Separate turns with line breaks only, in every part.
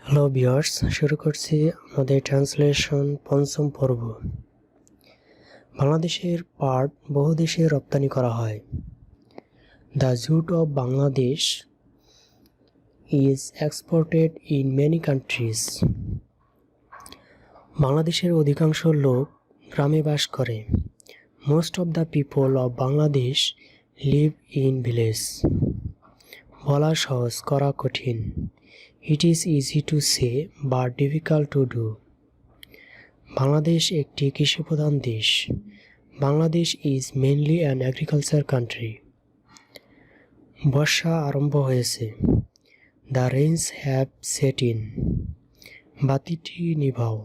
Hello viewers, শুরু করছি আমাদের ট্রান্সলেশন পঞ্চম পর্ব। বাংলাদেশের পাট বহু দেশে রপ্তানি করা হয়। The jute of Bangladesh is exported in many countries. বাংলাদেশের অধিকাংশ লোক গ্রামে বাস করে। Most of the people of Bangladesh live in village. বলা সহজ, করা কঠিন। It is easy to say but difficult to do. Bangladesh একটি কৃষিপ্রধান দেশ। Bangladesh is mainly an agriculture country. বর্ষা আরম্ভ হয়েছে। The rains have set in. বাতিটি নিভাও।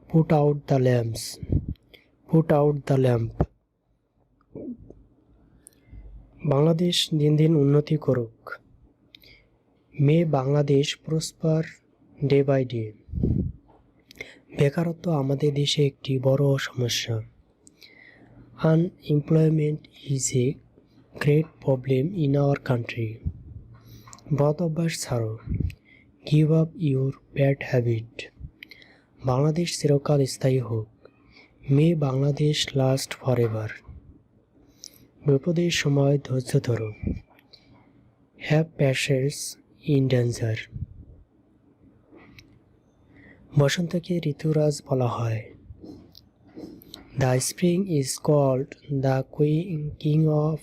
Put out the lamps. Put out the lamp. Bangladesh দিন দিন উন্নতি করুক। May Bangladesh prosper day by day. বেকারত্ব আমাদের দেশে একটি বড় সমস্যা। Unemployment is a great problem in our country. বদ অভ্যাস ছাড়ো। Give up your bad habit. Bangladesh চিরকাল স্থায়ী হোক। May Bangladesh last for ever. বিপদের সময় ধৈর্য ধরো। Have patience in danger. বসন্তকে ঋতুরাজ বলা হয়। The spring is called the king of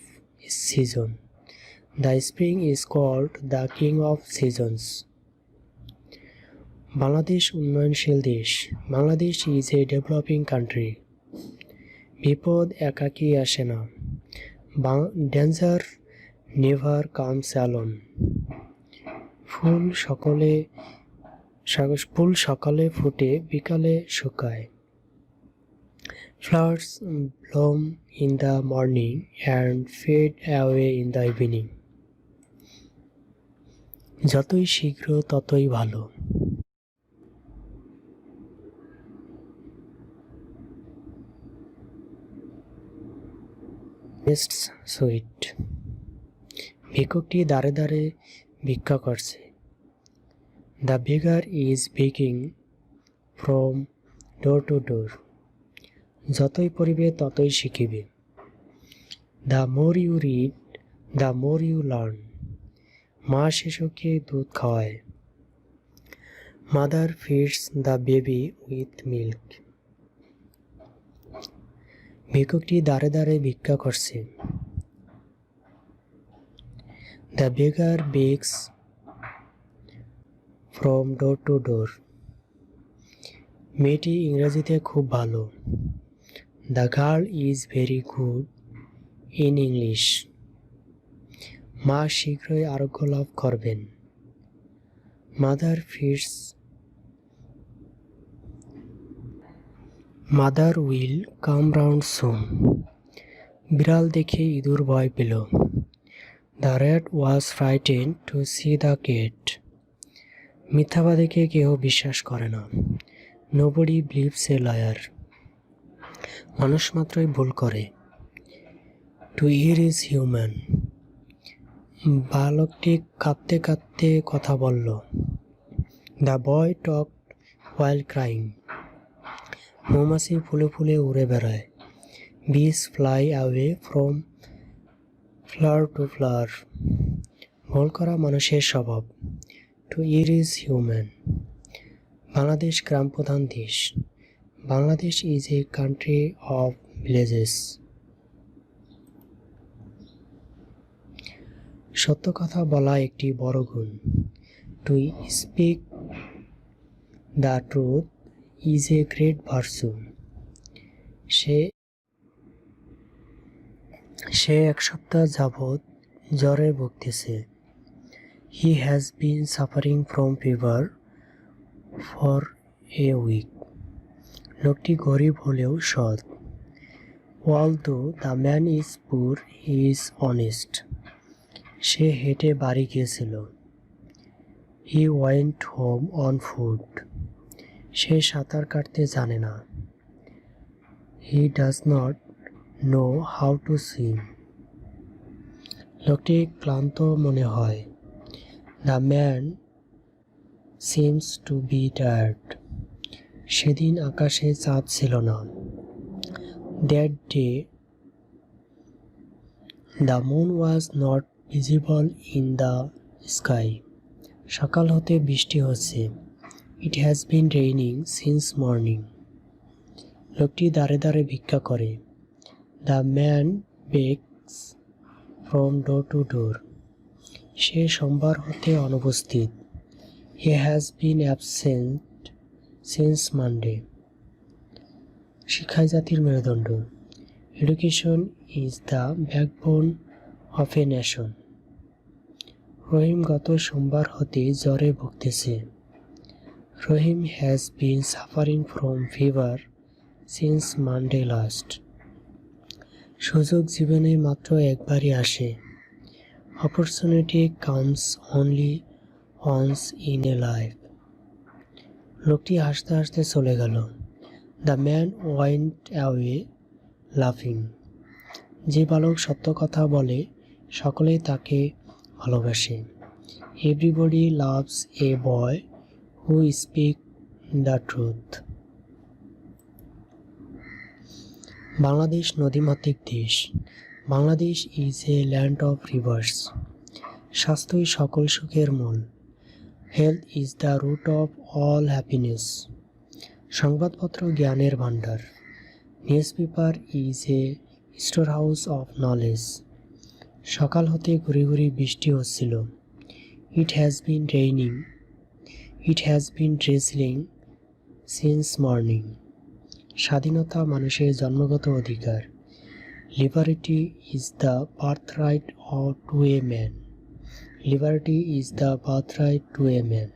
season. The spring is called the king of seasons. Bangladesh উন্নয়নশীল দেশ। Bangladesh is a developing country. বিপদ একাকী আসে না। Danger never comes alone. ফুল সকালে ফুটে বিকালে শুকায়। Flowers bloom in the morning and fade away in the evening. যতই শীঘ্র ততই ভালো। Next sweet. ভিক্ষুকটি দাঁড়ে দাঁড়ে ভিক্ষা করছে। The beggar is begging from door to door. যতই পড়িবে ততই শিখিবে। The more you read, the more you learn. মা শিশুকে দুধ খাওয়ায়। Mother feeds the baby with milk. ভিক্ষুকটি দাঁড়ে দাঁড়ে ভিক্ষা করছে। The beggar begs from door to door. মেয়েটি ইংরেজিতে খুব ভালো। The girl is very good in English. মা শীঘ্রই আরোগ্য লাভ করবেন। Mother will come round soon. বিড়াল দেখে ইঁদুর ভয় পেল। The rat was frightened to see the cat. মিথ্যাবাদীকে কেউ বিশ্বাস করে না। Nobody believes a liar. মানুষ মাত্রই ভুল করে। To err is human. বালকটি কাঁদতে কাঁদতে কথা বলল। The boy talked while crying. মৌমাছি ফুলে ফুলে উড়ে বেড়ায়। Bees fly away from flower to flower. ভুল করা মানুষের স্বভাব। To err is human. Bangladesh গ্রাম প্রধান দেশ। Bangladesh is a country of villages. সত্য কথা বলা একটি বড় গুণ। To speak the truth is a great virtue. সে এক সপ্তাহ যাবৎ জ্বরে ভুগতেছে। He has been suffering from fever for a week. লোকটি গরিব হলেও সৎ। Although the man is poor, he is honest. সে হেঁটে বাড়ি গিয়েছিল। He went home on foot. সে সাঁতার কাটতে জানে না। He does not know how to swim. লোকটি ক্লান্ত মনে হয়। The man seems to be tired. সেদিন আকাশে চাঁদ ছিল না। That day the moon was not visible in the sky. সকাল হতে বৃষ্টি হচ্ছে। It has been raining since morning. লোকটি দাঁড়ে দাঁড়ে ভিক্ষা করে। The man begs from door to door. সে সোমবার হতে অনুপস্থিত। He has been absent since Monday. শিক্ষাই জাতির মেরুদণ্ড। Education is the backbone of a nation. রহিম গত সোমবার হতে জ্বরে ভুগতেছে। Rahim has been suffering from fever since Monday last. সুযোগ জীবনে মাত্র একবারই আসে। Opportunity comes only once in a life. লোকটি হাসতে হাসতে চলে গেল। The man went away laughing. যে বালক সত্য কথা বলে সকলেই তাকে ভালোবাসে। Everybody loves a boy who speaks the truth. Bangladesh নদীমাতৃক দেশ। Bangladesh is a land of rivers. স্বাস্থ্যই সকল সুখের মূল। Health is the root of all happiness. সংবাদপত্র জ্ঞানের ভাণ্ডার। Newspaper is a storehouse of knowledge. সকাল হতে ঘুরি ঘুরি বৃষ্টি হচ্ছিল। It has been raining. It has been drizzling since morning. স্বাধীনতা মানুষের জন্মগত অধিকার। Liberty is the birthright to a man. Liberty is the birthright to a man.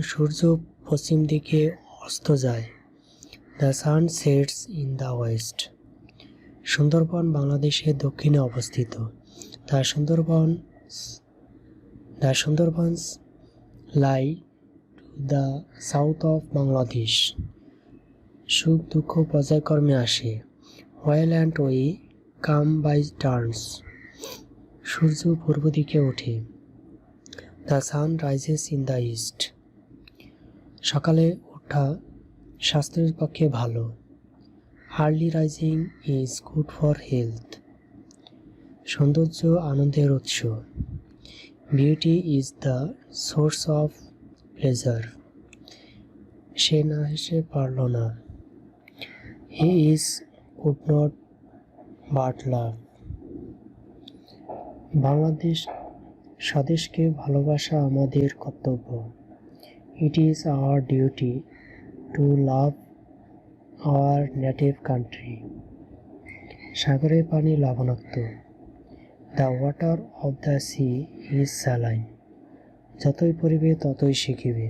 সূর্য পশ্চিম দিকে অস্ত যায়। The sun sets in the west. Sundarban বাংলাদেশের দক্ষিণে অবস্থিত। The Sundarbans lie to the south of Bangladesh. সুখ দুঃখ পর্যায়ক্রমে আসে। While and we come by turns. সূর্য পূর্ব দিকে ওঠে। The sun rises in the east. সকালে ওঠা স্বাস্থ্যের পক্ষে ভালো। Early rising is good for health. সৌন্দর্য আনন্দের উৎস। Beauty is the source of pleasure. সে না হেসে পারল না। He is could not but laugh. Bangladesh স্বদেশকে ভালোবাসা আমাদের কর্তব্য। It is our duty to love our native country. সাগরের পানি লবণাক্ত। The water of the sea is saline. যতই পড়িবে ততই শিখিবে।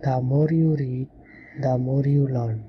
The more you read, the more you learn.